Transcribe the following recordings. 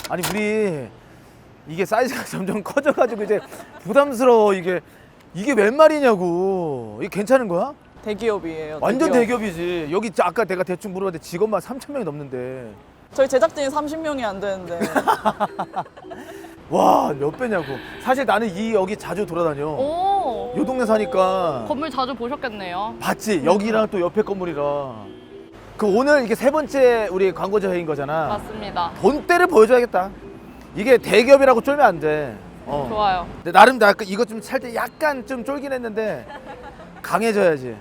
아니 우리 이게 사이즈가 점점 커져가지고 이제 부담스러워. 이게 웬 말이냐고. 이게 괜찮은 거야? 대기업이에요. 완전 대기업. 대기업이지. 여기 아까 내가 대충 물어봤는데 직원만 3,000명이 넘는데. 저희 제작진이 30명이 안 되는데. 와, 몇 배냐고. 사실 나는 여기 자주 돌아다녀. 오. 요 동네 사니까 건물 자주 보셨겠네요. 봤지. 여기랑 또 옆에 건물이라. 그 오늘 이게 세 번째 우리 광고자 회의인 거잖아. 맞습니다. 본때를 보여줘야겠다. 이게 대기업이라고 쫄면 안 돼. 좋아요. 근데 나름 나 이거 좀 살 때 약간 좀 쫄긴 했는데 강해져야지.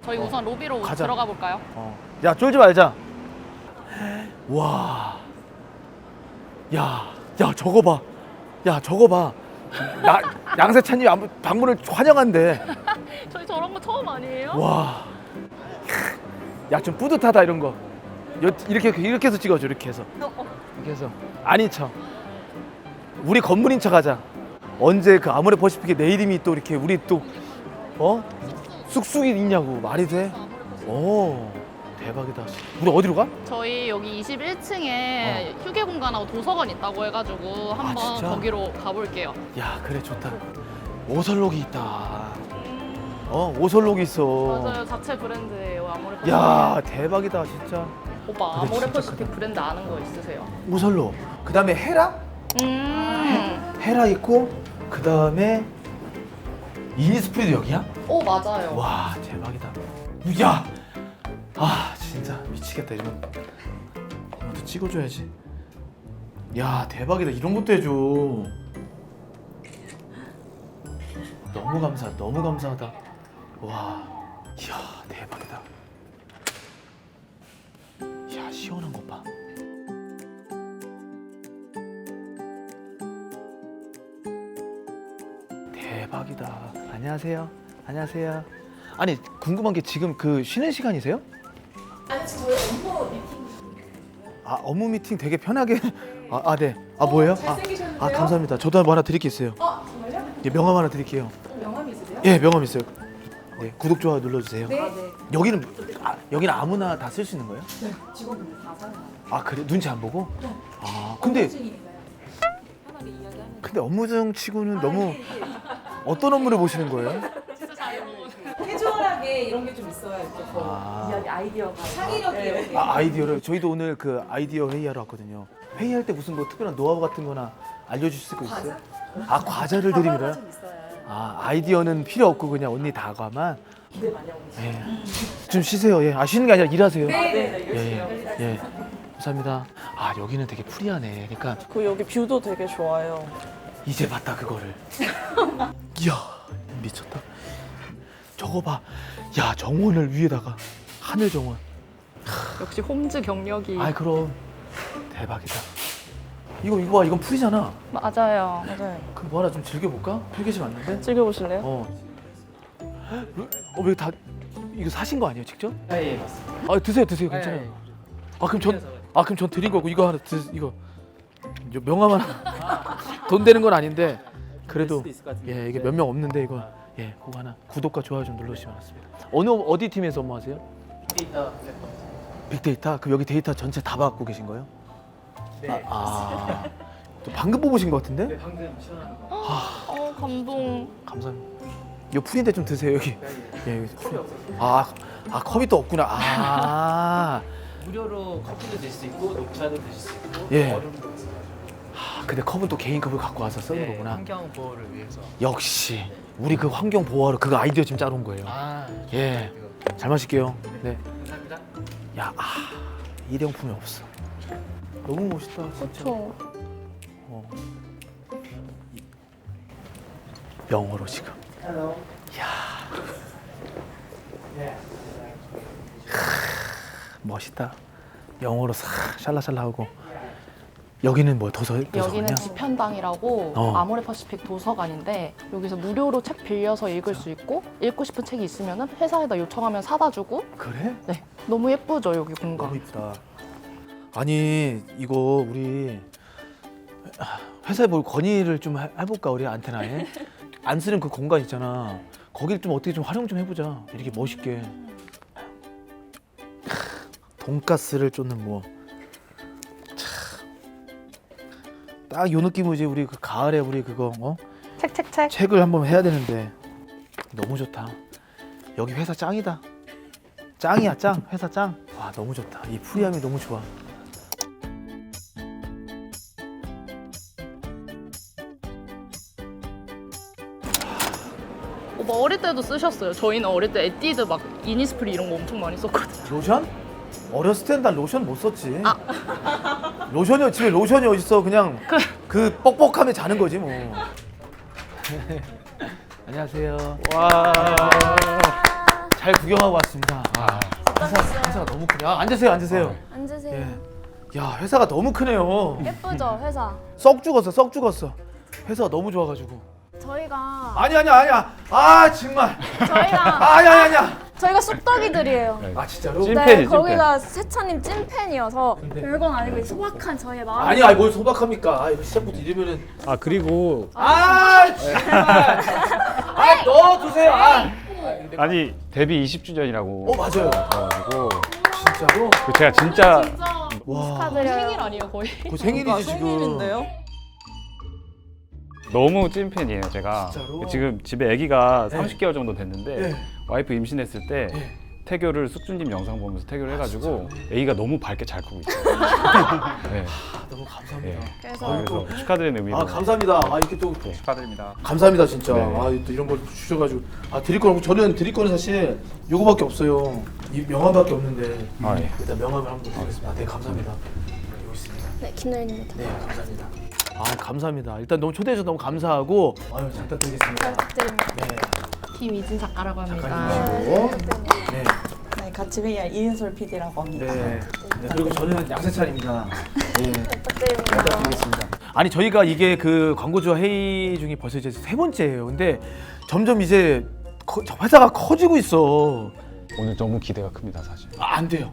저희 우선 로비로 가자. 들어가 볼까요? 야, 쫄지 말자. 와. 야, 저거 봐. 야, 저거 봐. 양세찬님 방문을 환영한대. 저희 저런 거 처음 아니에요? 와. 야, 좀 뿌듯하다 이런 거. 이렇게 해서 찍어줘. 이렇게 해서. 이렇게 해서. 아닌 척. 우리 건물인 척 하자. 언제 그 아모레 퍼시픽에 내 이름이 또 이렇게 우리 또 쑥쑥이 있냐고. 말이 돼? 오, 대박이다. 우리 어디로 가? 저희 여기 21층에 휴게 공간하고 도서관 있다고 해가지고 한번 진짜? 거기로 가볼게요. 야, 그래 좋다. 오설록이 있다. 오설록이 있어. 맞아요. 자체 브랜드예요. 아모레 퍼시픽. 야, 대박이다 진짜. 오빠 근데 아모레 진짜 퍼시픽 브랜드 아는 거 있으세요? 오설록. 그다음에 헤라? 헤라 있고 그다음에 이니스프리도 여기야? 오 맞아요. 와, 대박이다. 야, 아 진짜 미치겠다. 이런 것도 찍어줘야지. 야, 대박이다. 이런 것도 해줘. 너무 감사하다. 와, 이야, 대박이다. 야, 시원한 것 봐. 대박이다. 안녕하세요. 아니, 궁금한 게 지금 그 쉬는 시간이세요? 아니 저희 업무 미팅. 아, 업무 미팅 되게 편하게. 네. 뭐예요? 잘생기셨는데요? 감사합니다. 저도 뭐 하나 드릴 게 있어요. 정말요? 예, 명함 하나 드릴게요. 명함이 있으세요? 예, 명함 있어요. 네, 구독 좋아요 눌러주세요. 네. 여기는 아무나 다 쓸 수 있는 거예요? 네. 직원분들 다 사용하는. 아, 그래? 눈치 안 보고? 근데 중이니까요. 편하게 이야기하는. 근데 업무 중 치고는 너무 어떤 업무를 보시는 거예요? 캐주얼하게 이런 게 좀 있어야 조금 이야기 아이디어가 창의력이 이렇게. 아이디어를 저희도 오늘 그 아이디어 회의하러 왔거든요. 회의할 때 무슨 뭐 특별한 노하우 같은 거나 알려주실 거 있어요? 과자를 드립니다. 좀 있어야 아이디어는 필요 없고 그냥 언니 다과만. 기대 많이 하고 있어요. 예. 좀 쉬세요. 예. 쉬는 게 아니라 일하세요. 네. 예. 감사합니다. 여기는 되게 프리하네. 그러니까 그 여기 뷰도 되게 좋아요. 이제 봤다 그거를. 이야, 미쳤다. 저거 봐. 야, 정원을 위에다가 하늘 정원. 역시 홈즈 경력이. 그럼 대박이다. 이거 봐. 이건 풀이잖아. 맞아요. 맞아요. 그럼 뭐 하나 좀 즐겨볼까? 풀개심 왔는데? 즐겨보실래요? 왜 다 이거 사신 거 아니에요, 직접? 예, 맞습니다. 드세요. 괜찮아요. 그럼 전 드린 거고 이거 하나 이거 명함 하나. 돈 되는 건 아닌데 그래도 수도 있을 것 같은데. 이게 몇 명 없는데 이거 그거 하나 구독과 좋아요 좀 눌러주시면 좋겠습니다. 어디 팀에서 업무하세요? 빅데이터 플랫폼. 빅데이터? 그럼 여기 데이터 전체 다 받고 계신 거예요? 네. 또 방금 뽑으신 것 같은데? 네, 방금 시원한 거. 감동. 감사합니다. 이거 풀인데 좀 드세요 여기. 여기 컵이 없어요. 컵이 또 없구나. 무료로 커피도 드실 수 있고 녹차도 드실 수 있고 예. 얼음도 있어요. 근데 컵은 또 개인 컵을 갖고 와서 쓰는 네, 거구나. 환경 보호를 위해서. 역시 우리 그 환경 보호하러 그거 아이디어 지금 짜놓은 거예요. 예. 이거. 잘 마실게요. 네. 감사합니다. 야, 일회용품이 없어. 너무 멋있다, 진짜. 그렇죠. 영어로 지금. 멋있다. 영어로 싹 샬라샬라하고. 여기는 뭐 도서관이야? 여기는 지편당이라고 아모레 퍼시픽 도서관인데 여기서 무료로 책 빌려서 읽을 수 있고 읽고 싶은 책이 있으면 회사에다 요청하면 사다 주고. 그래? 네. 너무 예쁘죠 여기 너무 공간. 이쁘다. 아니 이거 우리 회사에 뭘 건의를 좀 해볼까 우리 안테나에 안 쓰는 그 공간 있잖아. 거길 좀 어떻게 좀 활용 좀 해보자. 이렇게 멋있게. 돈가스를 쫓는 뭐. 딱 요 느낌이지. 우리 그 가을에 우리 그거 책책책. 책을 한번 해야 되는데 너무 좋다. 여기 회사 짱이다. 짱이야 짱. 회사 짱. 와 너무 좋다. 이 프리함이 너무 좋아. 오빠 어릴 때도 쓰셨어요. 저희는 어릴 때 에뛰드 막 이니스프리 이런 거 엄청 많이 썼거든요. 로션? 어렸을 땐 난 로션 못 썼지. 로션이 집에 로션이 어딨어. 그냥 그 뻑뻑함에 자는 거지 뭐. 안녕하세요. 와. 잘 구경하고 왔습니다. 회사가 너무 크네. 앉으세요, 앉으세요. 앉으세요. 예. 야, 회사가 너무 크네요. 예쁘죠 회사. 썩 죽었어, 썩 죽었어. 회사가 너무 좋아가지고. 저희가 아니야. 아 정말. 저희가 아니야. 저희가 쑥떡이들이에요. 아 진짜로? 네, 거기가 세차님 찐팬이어서 별건 아니고 소박한 저희의 마음. 아니야, 뭘 소박합니까? 아 이거 시작부터 이러면은. 아 그리고 정말. 넣어두세요. 아니 데뷔 20주년이라고 맞아요. 그래가지고 진짜로? 제가 진짜 와. 축하드려요. 생일 아니에요 거의? 그 생일이지 지금. 생일인데요? 너무 찐팬이에요. 제가 진짜로? 지금 집에 아기가 네. 30개월 정도 됐는데 네. 와이프 임신했을 때 네. 태교를 숙주님 영상 보면서 태교를 해가지고 아기가 너무 밝게 잘 크고 있어요. 네. 너무 감사합니다. 네. 그래서 그래서 축하드리는 의미로 감사합니다. 이렇게 또 축하드립니다. 감사합니다 진짜. 네. 또 이런 걸 주셔가지고 드릴 거는 저는 드릴 거는 사실 요거밖에 없어요. 이 명함밖에 없는데 예. 일단 명함을 한번 드리겠습니다. 네 감사합니다. 여기 있습니다. 네 김노인입니다. 네 감사합니다. 감사합니다. 일단 너무 초대해 주셔서 너무 감사하고 잘 부탁드리겠습니다. 부탁드립니다. 네. 김이진 작가라고 합니다. 작가님이시고 네. 네, 같이 회의할 이은솔 PD라고 합니다. 네. 그리고 저는 양세찬입니다. 네. 부탁드립니다. 부탁드리겠습니다. 아니 저희가 이게 그 광고주와 회의 중에 벌써 이제 3번째예요. 근데 점점 이제 회사가 커지고 있어. 오늘 너무 기대가 큽니다 사실. 안 돼요.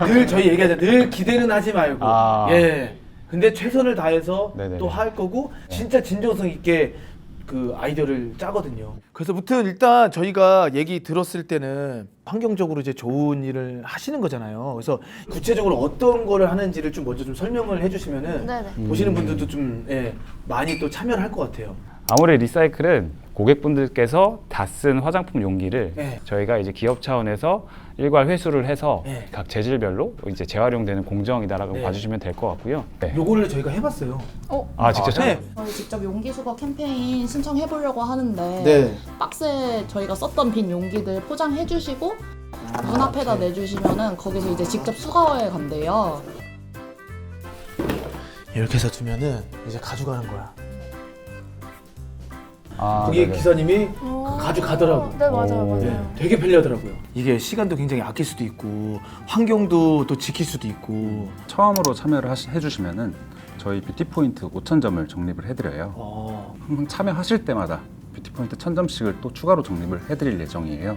늘 저희 얘기하자. 늘 기대는 하지 말고. 예. 근데 최선을 다해서 네네네. 또 할 거고 진짜 진정성 있게 그 아이디어를 짜거든요. 그래서 무튼 일단 저희가 얘기 들었을 때는 환경적으로 이제 좋은 일을 하시는 거잖아요. 그래서 구체적으로 어떤 거를 하는지를 좀 먼저 좀 설명을 해주시면은 네네. 보시는 분들도 좀 많이 또 참여를 할 것 같아요. 아모레 리사이클은 고객분들께서 다 쓴 화장품 용기를 네. 저희가 이제 기업 차원에서 일괄 회수를 해서 네. 각 재질별로 이제 재활용되는 공정이다라고 네. 봐주시면 될 것 같고요. 네. 요거를 저희가 해봤어요. 아 직접 참? 네. 저희 직접 용기 수거 캠페인 신청해 보려고 하는데 네. 박스에 저희가 썼던 빈 용기들 포장해 주시고 문 앞에다 내주시면은 거기서 이제 직접 수거해 간대요. 이렇게 해서 두면은 이제 가져가는 거야. 아, 거기 네네. 기사님이 오. 가져가더라고. 네 맞아요 오. 맞아요. 되게 편리하더라고요. 이게 시간도 굉장히 아낄 수도 있고 환경도 또 지킬 수도 있고. 처음으로 참여를 해주시면은 저희 뷰티포인트 5,000점을 적립을 해드려요. 항상 참여하실 때마다 뷰티포인트 1,000점씩을 또 추가로 적립을 해드릴 예정이에요.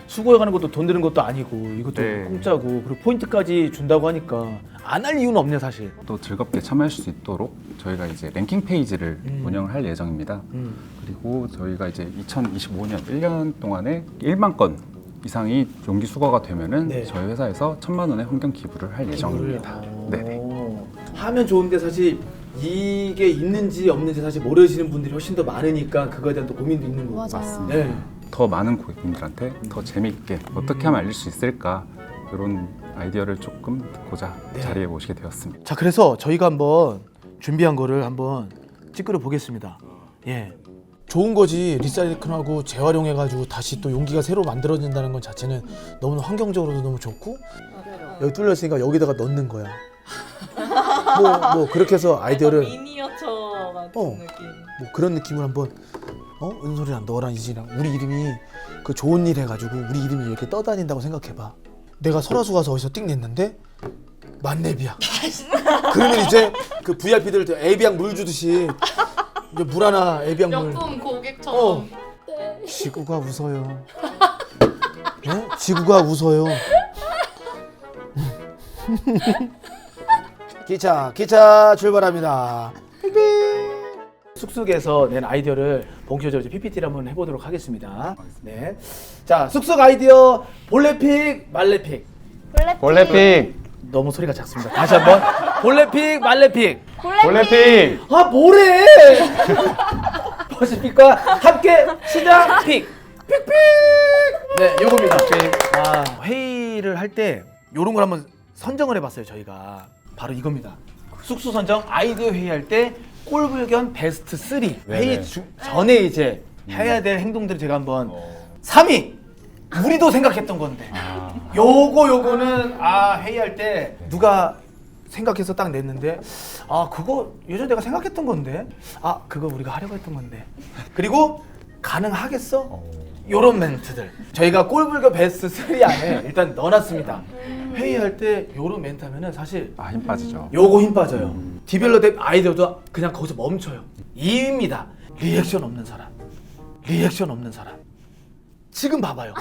수고해가는 것도 돈 드는 것도 아니고 이것도 네. 공짜고 그리고 포인트까지 준다고 하니까 안 할 이유는 없네 사실. 또 즐겁게 참여하실 수 있도록 저희가 이제 랭킹 페이지를 운영을 할 예정입니다. 그리고 저희가 이제 2025년 1년 동안에 1만 건 이상이 용기 수거가 되면은 네. 저희 회사에서 1,000만 원의 환경 기부를 할 예정입니다. 네네. 하면 좋은데 사실 이게 있는지 없는지 사실 모르시는 분들이 훨씬 더 많으니까 그거에 대한 또 고민도 있는 거고. 맞아요. 네. 더 많은 고객님들한테 더 재미있게 어떻게 하면 알릴 수 있을까 이런 아이디어를 조금 듣고자 네. 자리에 모시게 되었습니다. 자 그래서 저희가 한번 준비한 거를 한번 찌끄려 보겠습니다. 예. 좋은 거지. 리사이클하고 재활용해가지고 다시 또 용기가 새로 만들어진다는 건 자체는 너무 환경적으로도 너무 좋고 여기 뚫렸으니까 여기다가 넣는 거야. 뭐 그렇게 해서 아이디어를 미니어처 같은 느낌. 뭐 그런 느낌으로 한번 은솔이랑 너랑 이진이랑 우리 이름이 그 좋은 일 해가지고 우리 이름이 이렇게 떠다닌다고 생각해봐. 내가 설화수 가서 어디서 띵 냈는데 만렙이야. 그러면 이제 그 VIP들 에비앙 물 주듯이 이제 물 하나 에비앙 물. 명품 고객처럼. 지구가 웃어요. 네? 지구가 웃어요. 기차 출발합니다. 쑥쑥에서 낸 아이디어를 본격적으로 이제 PPT를 한번 해보도록 하겠습니다. 네. 자, 쑥쑥 아이디어 볼래픽, 말래픽. 볼래픽. 너무 소리가 작습니다. 다시 한번 볼래픽 말래픽. 볼래픽. 아 뭐래? 퍼시픽과 함께 시작 픽. 픽픽. 네, 요겁니다. 아, 회의를 할 때 요런 걸 한번 선정을 해봤어요. 저희가 바로 이겁니다. 숙소 선정 아이디어 회의할 때 꼴불견 베스트 3 회의 전에 이제 해야 될 행동들을 제가 한번 3위 우리도 생각했던 건데 요거는 회의할 때 누가 생각해서 딱 냈는데 그거 예전에 내가 생각했던 건데 그거 우리가 하려고 했던 건데 그리고 가능하겠어? 요런 멘트들 저희가 꼴불견 베스트 3 안에 일단 넣어놨습니다. 회의할 때 요런 멘트 하면은 사실 힘 빠지죠. 요거 힘 빠져요. 디벨롭된 아이디어도 그냥 거기서 멈춰요. 2위입니다. 리액션 없는 사람. 리액션 없는 사람. 지금 봐봐요.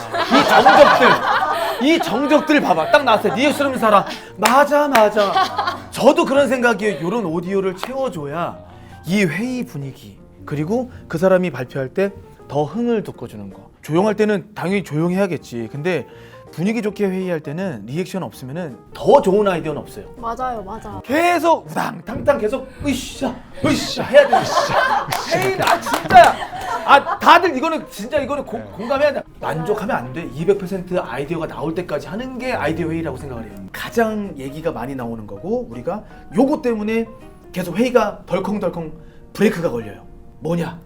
이 정적들 봐봐. 딱 나왔어요. 리액션 없는 사람. 맞아. 저도 그런 생각이에요. 요런 오디오를 채워줘야 이 회의 분위기 그리고 그 사람이 발표할 때 더 흥을 돋궈주는 거. 조용할 때는 당연히 조용해야겠지. 근데 분위기 좋게 회의할 때는 리액션 없으면은 더 좋은 아이디어는 없어요. 맞아. 계속 우당탕탕 계속 으쌰 해야 돼. 회의는 진짜야. 다들 이거는 공감해야 돼. 만족하면 안 돼. 200% 아이디어가 나올 때까지 하는 게 아이디어 회의라고 생각을 해요. 가장 얘기가 많이 나오는 거고 우리가 요거 때문에 계속 회의가 덜컹덜컹 브레이크가 걸려요. 뭐냐?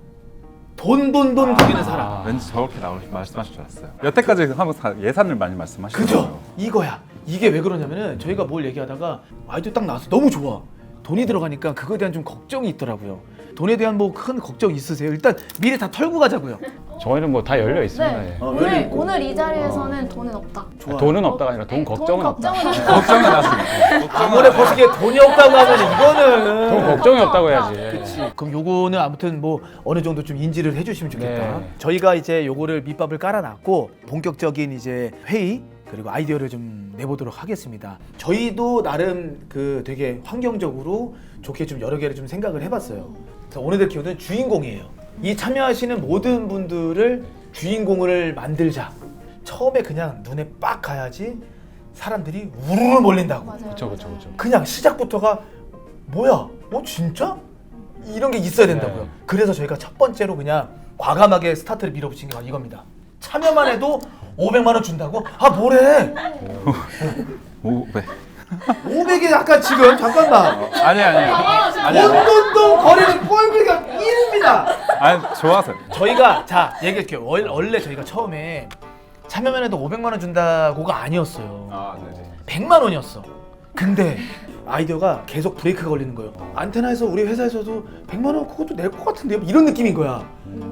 돈 부리는 사람. 왠지 저렇게 말씀하실 줄 알았어요. 여태까지 하면 예산을 많이 말씀하시죠. 그죠? 이거야. 이게 왜 그러냐면은 저희가 뭘 얘기하다가 아이디어 딱 나와서 너무 좋아. 돈이 들어가니까 그거에 대한 좀 걱정이 있더라고요. 돈에 대한 뭐 큰 걱정 있으세요? 일단 미리 다 털고 가자고요. 저희는 뭐 다 열려 있습니다. 네. 예. 오늘 이 자리에서는 돈은 없다. 돈은 없다가 아니라 돈 걱정은 없다. 걱정이 났습니다. 아무래 거시기에 돈이 없다고 하면 이거는 돈 걱정이 없다고 해야지. 그럼 요거는 아무튼 뭐 어느 정도 좀 인지를 해주시면 좋겠다. 네. 저희가 이제 요거를 밑밥을 깔아놨고 본격적인 이제 회의 그리고 아이디어를 좀 내보도록 하겠습니다. 저희도 나름 그 되게 환경적으로 좋게 좀 여러 개를 좀 생각을 해봤어요. 그래서 오늘들 키워드는 주인공이에요. 이 참여하시는 모든 분들을 주인공을 만들자. 처음에 그냥 눈에 빡 가야지 사람들이 우르르 몰린다고. 그렇죠. 그냥 시작부터가 뭐야? 진짜? 이런 게 있어야 된다고요. 네. 그래서 저희가 첫 번째로 그냥 과감하게 스타트를 밀어붙인 게 이겁니다. 참여만 해도 500만 원 준다고? 뭐래? 500. 500이 아까 지금 잠깐만. 아니. 원돈동 거래는 꼴불견 1입니다. 좋아서. 저희가 얘기할게요. 원래 저희가 처음에 참여만 해도 500만 원 준다고가 아니었어요. 네네. 100만 원이었어. 근데 아이디어가 계속 브레이크가 걸리는 거예요. 안테나에서 우리 회사에서도 100만 원 그것도 낼 것 같은데 이런 느낌인 거야.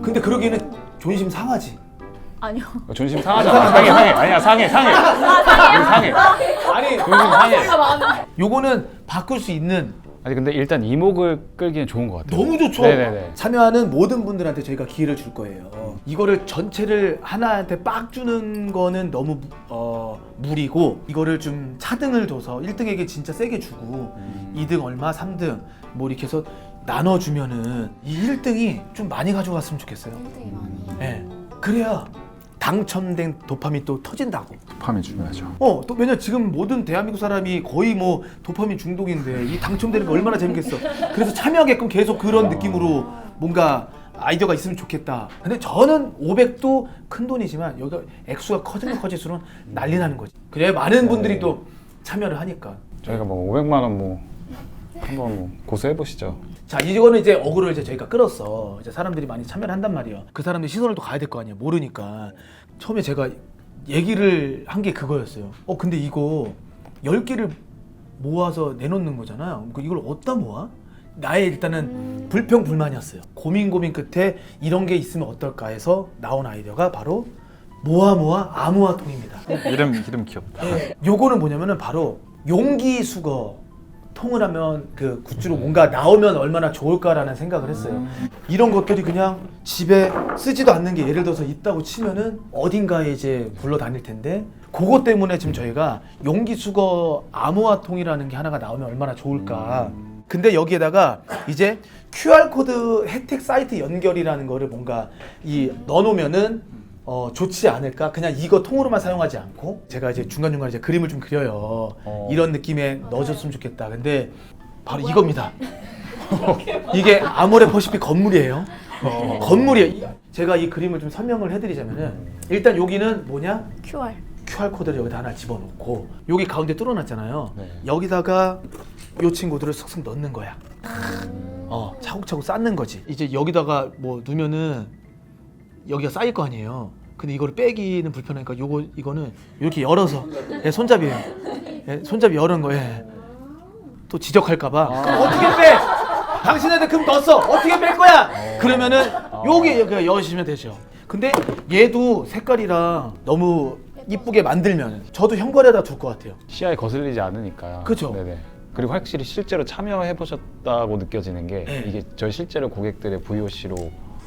근데 그러기에는 존심 상하지. 아니요. 존심 상하잖아. 상해. 아니야, 상해. 상해. 아니 존심 상해. 요거는 바꿀 수 있는 아니 근데 일단 이목을 끌기는 좋은 것 같아요. 너무 좋죠. 네네네. 참여하는 모든 분들한테 저희가 기회를 줄 거예요. 이거를 전체를 하나한테 빡 주는 거는 너무 무리고 이거를 좀 차등을 둬서 1등에게 진짜 세게 주고 2등 얼마, 3등 뭐 이렇게 해서 나눠주면은 이 1등이 좀 많이 가져갔으면 좋겠어요. 네. 그래야 당첨된 도파민 또 터진다고. 도파민 중요하죠. 또 왜냐 지금 모든 대한민국 사람이 거의 뭐 도파민 중독인데 이 당첨되는 거 얼마나 재밌겠어. 그래서 참여하게끔 계속 그런 느낌으로 뭔가 아이디어가 있으면 좋겠다. 근데 저는 500도 큰 돈이지만 여기가 액수가 커지면 커질수록 난리 나는 거지. 그래 많은 분들이 또 참여를 하니까. 저희가 뭐 500만 원 한번 고수해 보시죠. 자, 이거는 이제 어그로 이제 저희가 끌었어. 이제 사람들이 많이 참여를 한단 말이에요. 그 사람들 시선을 또 가야 될 거 아니야. 모르니까. 처음에 제가 얘기를 한 게 그거였어요. 근데 이거 10개를 모아서 내놓는 거잖아요. 이걸 어디다 모아? 나의 일단은 불평불만이었어요. 고민 끝에 이런 게 있으면 어떨까 해서 나온 아이디어가 바로 모아 아무아통입니다. 이름 귀엽다. 요거는 뭐냐면은 바로 용기 수거 통을 하면 그 굿즈로 뭔가 나오면 얼마나 좋을까라는 생각을 했어요. 이런 것들이 그냥 집에 쓰지도 않는 게 예를 들어서 있다고 치면은 어딘가에 이제 굴러다닐 텐데 그것 때문에 지금 저희가 용기 수거 아무아통이라는 게 하나가 나오면 얼마나 좋을까. 근데 여기에다가 이제 QR코드 혜택 사이트 연결이라는 거를 뭔가 넣어놓으면은 좋지 않을까? 그냥 이거 통으로만 사용하지 않고 제가 이제 중간중간 이제 그림을 좀 그려요. 이런 느낌에 넣어줬으면 좋겠다. 근데 바로 이겁니다. 이게 아모레 퍼시픽 건물이에요. 건물이에요. 제가 이 그림을 좀 설명을 해드리자면은 일단 여기는 뭐냐? QR 코드를 여기다 하나 집어넣고 여기 가운데 뚫어놨잖아요. 네. 여기다가 요 친구들을 슥슥 넣는 거야. 차곡차곡 쌓는 거지. 이제 여기다가 뭐 넣으면은 여기가 쌓일 거 아니에요. 근데 이거를 빼기는 불편하니까 이거는 이렇게 열어서 손잡이에요. 손잡이 열은 거에 또 지적할까봐 어떻게 빼? 당신한테 금 넣었어. 어떻게 뺄 거야? 그러면은 여기 여시면 되죠. 근데 얘도 색깔이랑 너무 이쁘게 만들면 저도 현관에다 둘 것 같아요. 시야에 거슬리지 않으니까. 그쵸? 네네. 그리고 확실히 실제로 참여해 보셨다고 느껴지는 게 네. 이게 저희 실제로 고객들의 VOC로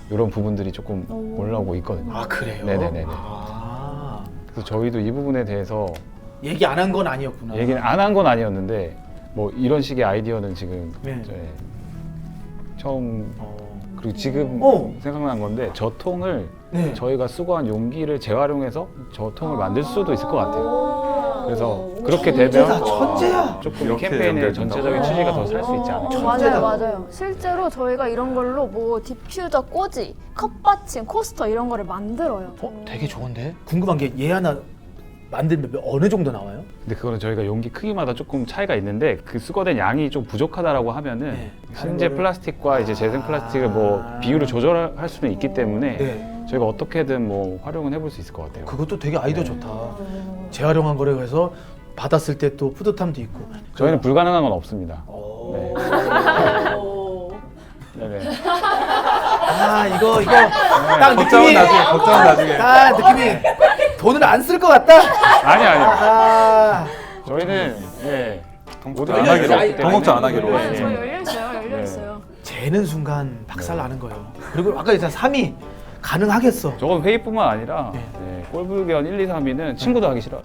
이런 부분들이 조금 올라오고 있거든요. 아 그래요? 네네네네. 아, 그래서 저희도 이 부분에 대해서 얘기 안 한 건 아니었구나. 얘기는 안 한 건 아니었는데 뭐 이런 식의 아이디어는 지금 네. 처음 그리고 지금 생각난 건데 저 통을 네. 저희가 수거한 용기를 재활용해서 저 통을 만들 수도 있을 것 같아요. 그래서 그렇게 되면 천재야. 조금 이렇게 캠페인의 연결된다고? 전체적인 취지가 더 살 수 있지 않을까. 천재다. 맞아요. 실제로 저희가 이런 걸로 뭐 디퓨저, 꽂이, 컵받침, 코스터 이런 거를 만들어요. 되게 좋은데? 궁금한 게 얘 하나 만들면 어느 정도 나와요? 근데 그거는 저희가 용기 크기마다 조금 차이가 있는데 그 수거된 양이 좀 부족하다라고 하면은 네. 신재 플라스틱과 이제 재생 플라스틱을 뭐 비율을 조절할 수는 있기 때문에 네. 저희가 어떻게든 뭐 활용은 해볼 수 있을 것 같아요. 그것도 되게 아이디어 좋다. 재활용한 거를 해서 받았을 때 또 뿌듯함도 있고. 저희는 불가능한 건 없습니다. 오. 네. 네네. 아 이거 딱 느낌이 걱정은 나중에. 딱 느낌이 돈을 안 쓸 것 같다. 아니요. 아 저희는 예. 동국도 안 하기로. 동국도 안 하기로. 네. 저 열려 있어요. 재는 순간 박살 나는 거예요. 그리고 아까 얘기한 3위 가능하겠어. 저건 회의뿐만 아니라 네. 네, 꼴불견 1, 2, 3위는 친구도 하기 싫어.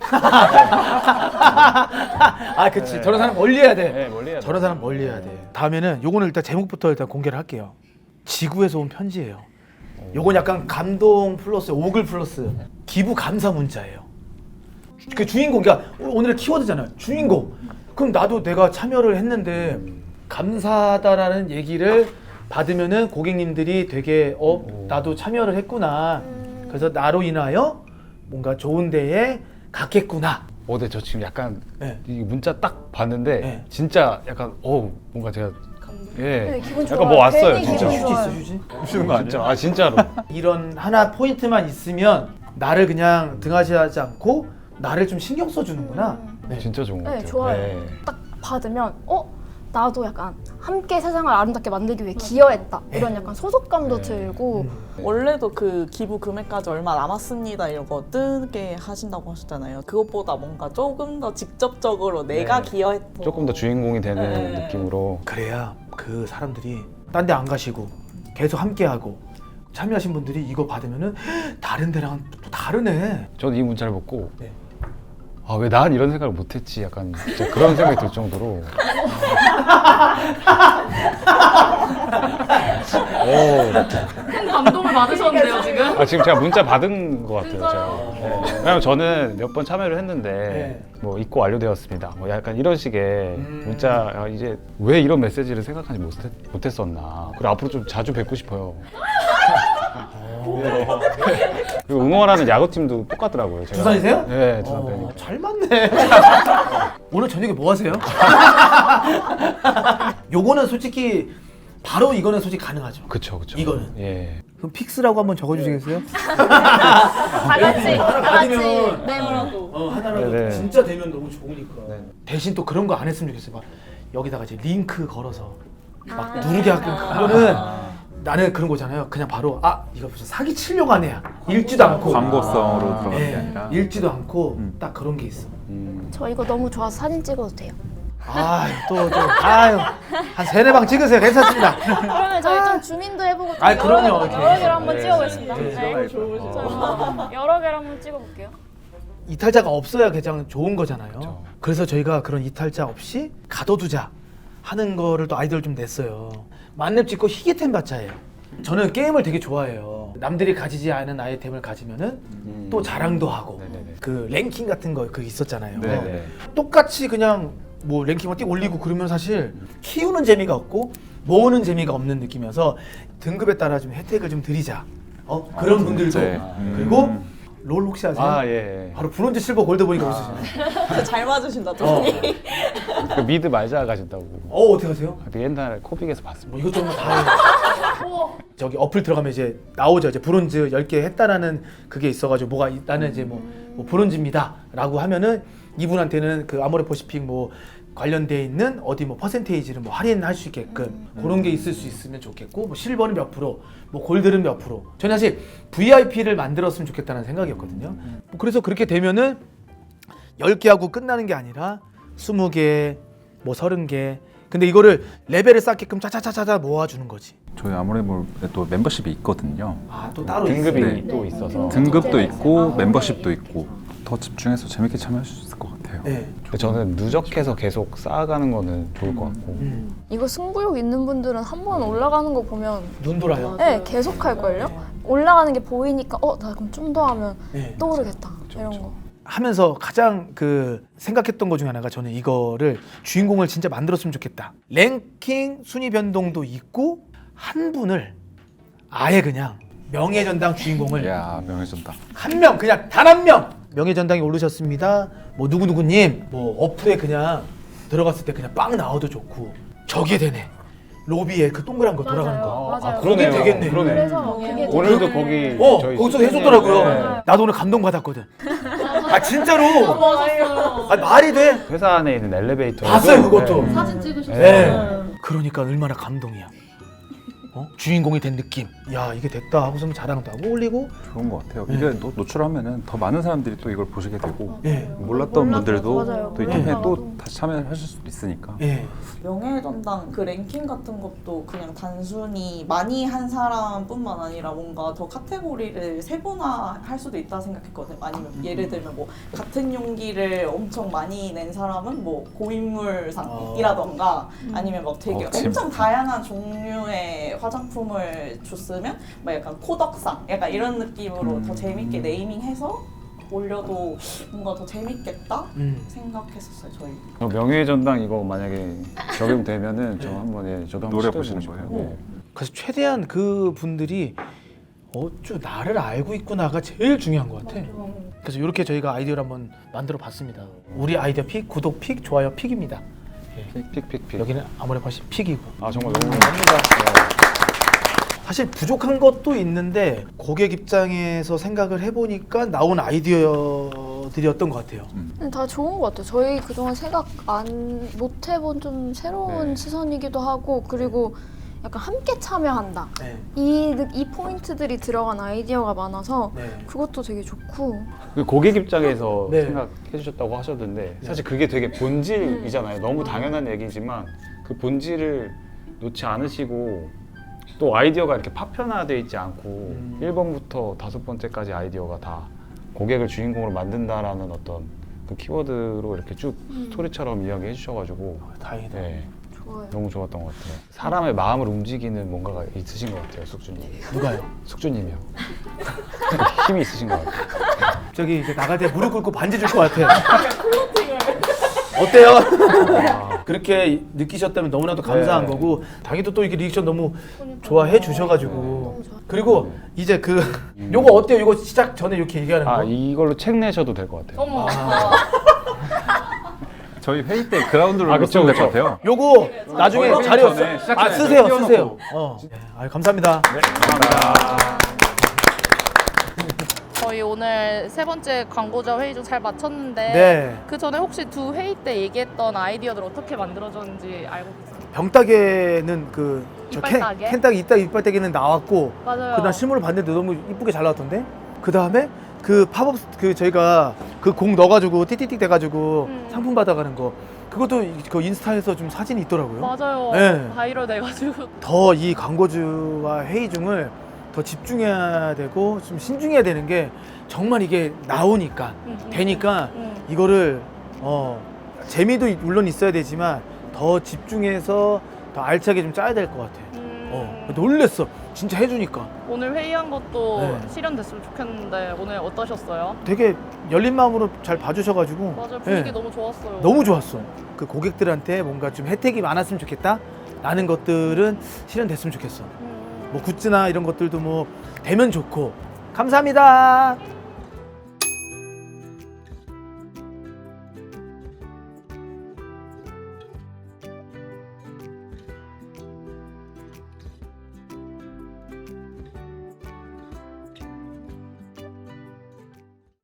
아 그치. 저런 사람 멀리 해야 돼. 네, 멀리 해야 돼. 저런 사람 멀리 해야 돼. 다음에는 요거는 일단 제목부터 일단 공개를 할게요. 지구에서 온 편지예요. 요건 약간 감동 플러스 오글 플러스 기부 감사 문자예요. 그 주인공, 그러니까 오늘의 키워드잖아요. 주인공. 그럼 나도 내가 참여를 했는데 감사하다라는 얘기를 받으면은 고객님들이 되게 나도 참여를 했구나. 그래서 나로 인하여 뭔가 좋은 데에 갔겠구나. 근데 저 지금 약간 네. 이 문자 딱 봤는데 네. 진짜 약간 뭔가 제가 네, 기분 약간 좋아요. 뭐 왔어요 괜히 진짜. 기분 휴지 있어 좋아요. 휴지? 쉬운 거 아니죠? 아 진짜로. 이런 하나 포인트만 있으면 나를 그냥 등하시하지 않고 나를 좀 신경 써주는구나. 네. 진짜 좋은 것 네, 같아요. 좋아요. 딱 받으면 나도 약간 함께 세상을 아름답게 만들기 위해 기여했다 이런 약간 소속감도 들고 원래도 그 기부 금액까지 얼마 남았습니다 이거 뜨게 하신다고 하셨잖아요. 그것보다 뭔가 조금 더 직접적으로 내가 네. 기여했고 조금 더 주인공이 되는 네. 느낌으로. 그래야 그 사람들이 딴 데 안 가시고 계속 함께하고 참여하신 분들이 이거 받으면은 다른 데랑 또 다르네. 저는 이 문자를 보고 네. 아 왜 난 이런 생각을 못했지 약간 진짜 그런 생각이 들 정도로. 큰 감동을 받으셨는데요 지금? 지금 제가 문자 받은 것 같아요. 제가. 네. 왜냐면 저는 몇 번 참여를 했는데 네. 뭐 입고 완료되었습니다. 뭐 약간 이런 식의 문자 이제 왜 이런 메시지를 생각하지 못했었나. 그리고 앞으로 좀 자주 뵙고 싶어요. 네. 그리고 응원하는 야구팀도 똑같더라고요. 제가. 두산이세요? 네, 두산 팬이. 잘 맞네. 오늘 저녁에 뭐 하세요? 요거는 솔직히 바로 이거는 솔직히 가능하죠. 그쵸. 이거는. 예. 그럼 픽스라고 한번 적어주시겠어요? 다 같이 받으면 네모라도 하나라도 네네. 진짜 되면 너무 좋으니까. 네. 대신 또 그런 거 안 했으면 좋겠어요. 막 여기다가 이제 링크 걸어서 막 누르게 하는 그거는 나는 그런 거잖아요. 그냥 바로 이거 무슨 사기 치려고 하는 애야. 읽지도 않고. 광고성으로 들어간 게 예, 아니라. 읽지도 않고 딱 그런 게 있어. 저 이거 너무 좋아서 사진 찍어도 돼요? 한 3-4방 찍으세요. 괜찮습니다. 그러면 저희 좀 주민도 해보고 좀 그럼요. 여러 이렇게. 개를 한번 찍어보겠습니다. 네. 네. 여러 개를 한번 찍어볼게요. 이탈자가 없어야 가장 좋은 거잖아요. 그쵸. 그래서 저희가 그런 이탈자 없이 가둬두자 하는 거를 또 아이디어를 좀 냈어요. 만렙 찍고 희귀템 받자예요. 저는 게임을 되게 좋아해요. 남들이 가지지 않은 아이템을 가지면은 또 자랑도 하고 네네네. 그 랭킹 같은 거 그 있었잖아요. 네네. 똑같이 그냥 뭐 랭킹만 띄 올리고 그러면 사실 키우는 재미가 없고 모으는 재미가 없는 느낌이어서 등급에 따라 좀 혜택을 좀 드리자. 그런 분들도 네. 그리고 롤 혹시 아세요? 아 예. 바로 브론즈, 실버, 골드 보니까 웃으시네. 잘 맞으신다 두 분이. 그 미드 말자 가신다고. 어떻게 하세요? 그 옛날 코빅에서 봤습니다. 뭐 이것저것 다 해요. 저기 어플 들어가면 이제 나오죠. 이제 브론즈 10개 했다라는 그게 있어가지고 뭐가 나는 이제 뭐 브론즈입니다라고 하면은 이분한테는 그 아모레퍼시픽 뭐 관련돼 있는 어디 뭐 퍼센테이지를 뭐 할인할 수 있게끔 그런 게 있을 수 있으면 좋겠고 뭐 실버는 몇 프로, 뭐 골드는 몇 프로. 저는 사실 VIP를 만들었으면 좋겠다는 생각이었거든요. 뭐 그래서 그렇게 되면은 10개 하고 끝나는 게 아니라 20개, 뭐 30개. 근데 이거를 레벨을 쌓게끔 차차차차 모아주는 거지. 저희 아모레몰에 또 멤버십이 있거든요. 또 따로 등급이 있어요. 네. 또 있어서. 등급도 있고 멤버십도 있고 더 집중해서 재밌게 참여할 수 있을 것 같아요. 네. 근데 저는 누적해서 계속 쌓아가는 거는 좋을 것 같고. 이거 승부욕 있는 분들은 한 번 올라가는 거 보면 눈 돌아요. 네, 계속 할걸요? 올라가는 게 보이니까 나 그럼 좀 더 하면 네. 또 오르겠다 이런 거. 하면서 가장 그 생각했던 것 중에 하나가 저는 이거를 주인공을 진짜 만들었으면 좋겠다. 랭킹 순위 변동도 있고 한 분을 아예 그냥 명예전당 주인공을 이야, 명예전당. 한 명 그냥 단 한 명 명예전당에 오르셨습니다. 뭐 누구누구님 뭐 어플에 그냥 들어갔을 때 그냥 빵 나와도 좋고 저게 되네. 로비에 그 동그란 거 돌아가는 거. 맞아요. 그러네요. 되겠네. 그러네. 그래서 그게 오늘도 거기 저희 거기서 스튜디오에- 해줬더라고요. 네. 나도 오늘 감동받았거든. 아 진짜로. 아 말이 돼. 회사 안에 있는 엘리베이터. 봤어요, 그것도. 사진 찍으셨어요. 네. 그러니까 얼마나 감동이야. 주인공이 된 느낌. 야 이게 됐다 하고서 자랑도 하고 올리고. 좋은 것 같아요. 이게 노출하면은 더 많은 사람들이 또 이걸 보시게 되고 예. 몰랐던 분들도 맞아요. 또 이 캠페인 또 몰랐다가도. 다시 참여하실 수도 있으니까. 예. 명예전당 그 랭킹 같은 것도 그냥 단순히 많이 한 사람뿐만 아니라 뭔가 더 카테고리를 세분화할 수도 있다 생각했거든요. 아니면 예를 들면 뭐 같은 용기를 엄청 많이 낸 사람은 뭐 고인물상이라던가 아니면 막 되게 재밌다. 엄청 다양한 종류의 화장품을 줬으면 막 약간 코덕상 약간 이런 느낌으로 더 재밌게 네이밍해서 올려도 뭔가 더 재밌겠다 생각했었어요 저희. 명예전당 이거 만약에 적용되면은 저 한번 저도 한번 노래 시도해 보시는 보고 거예요? 싶어요. 네. 그래서 최대한 그 분들이 어쭈 나를 알고 있구나가 제일 중요한 것 같아. 그래서 이렇게 저희가 아이디어를 한번 만들어 봤습니다. 우리 아이디어 픽, 구독 픽, 좋아요 픽입니다. 픽픽픽. 여기는 아모레퍼시 픽이고. 아 정말 너무 합니다. 사실 부족한 것도 있는데 고객 입장에서 생각을 해보니까 나온 아이디어들이었던 것 같아요. 다 좋은 것 같아요. 저희 그동안 생각 못 해본 좀 새로운 네. 시선이기도 하고 그리고 약간 함께 참여한다. 네. 이 포인트들이 들어간 아이디어가 많아서 네. 그것도 되게 좋고 그 고객 입장에서 네. 생각해 주셨다고 하셨는데 사실 그게 되게 본질이잖아요. 너무 당연한 얘기지만 그 본질을 놓지 않으시고 또 아이디어가 이렇게 파편화되어 있지 않고 1번부터 5번째까지 아이디어가 다 고객을 주인공으로 만든다라는 어떤 그 키워드로 이렇게 쭉 스토리처럼 이야기해 주셔가지고 다행이다. 네, 좋아요. 너무 좋았던 것 같아요. 사람의 마음을 움직이는 뭔가가 있으신 것 같아요, 숙주님. 누가요? 숙주님이요. 힘이 있으신 것 같아요. 저기 이제 나갈 때 무릎 꿇고 반지 줄 것 같아. 어때요? 그렇게 느끼셨다면 너무나도 감사한 네. 거고 당연히 또 이게 리액션 너무 좋아해 주셔가지고 그리고 이제 그 요거 어때요? 요거 시작 전에 이렇게 얘기하는 거. 아 이걸로 책 내셔도 될 것 같아요. 어머. 저희 회의 때 그라운드로 아, 그쵸, 쓰면 될 것 그쵸. 같아요. 요거 나중에 거의 자료 전에 시작 전에 쓰세요 띄워놓고. 쓰세요. 감사합니다. 네, 감사합니다. 저희 오늘 세 번째 광고자 회의 중 잘 마쳤는데 네. 그 전에 혹시 두 회의 때 얘기했던 아이디어들 어떻게 만들어졌는지 알고 계세요? 병따개는 저 이빨따개? 캔따개 이빨따개는 나왔고 맞아요. 그다음 실물을 봤는데 너무 이쁘게 잘 나왔던데 그 다음에 그 팝업 저희가 그 공 넣어가지고 띠띠띠 돼가지고 상품 받아가는 거 그것도 그 인스타에서 좀 사진이 있더라고요. 맞아요. 네. 바이럴 돼가지고 더 이 광고주와 회의 중을 더 집중해야 되고 좀 신중해야 되는 게 정말 이게 나오니까 되니까 이거를 재미도 물론 있어야 되지만 더 집중해서 더 알차게 좀 짜야 될 것 같아요. 놀랬어. 진짜 해주니까. 오늘 회의한 것도 네. 실현됐으면 좋겠는데 오늘 어떠셨어요? 되게 열린 마음으로 잘 봐주셔가지고. 맞아요. 분위기 네. 너무 좋았어요. 너무 좋았어. 그 고객들한테 뭔가 좀 혜택이 많았으면 좋겠다. 라는 것들은 실현됐으면 좋겠어. 뭐 굿즈나 이런 것들도 뭐 되면 좋고. 감사합니다.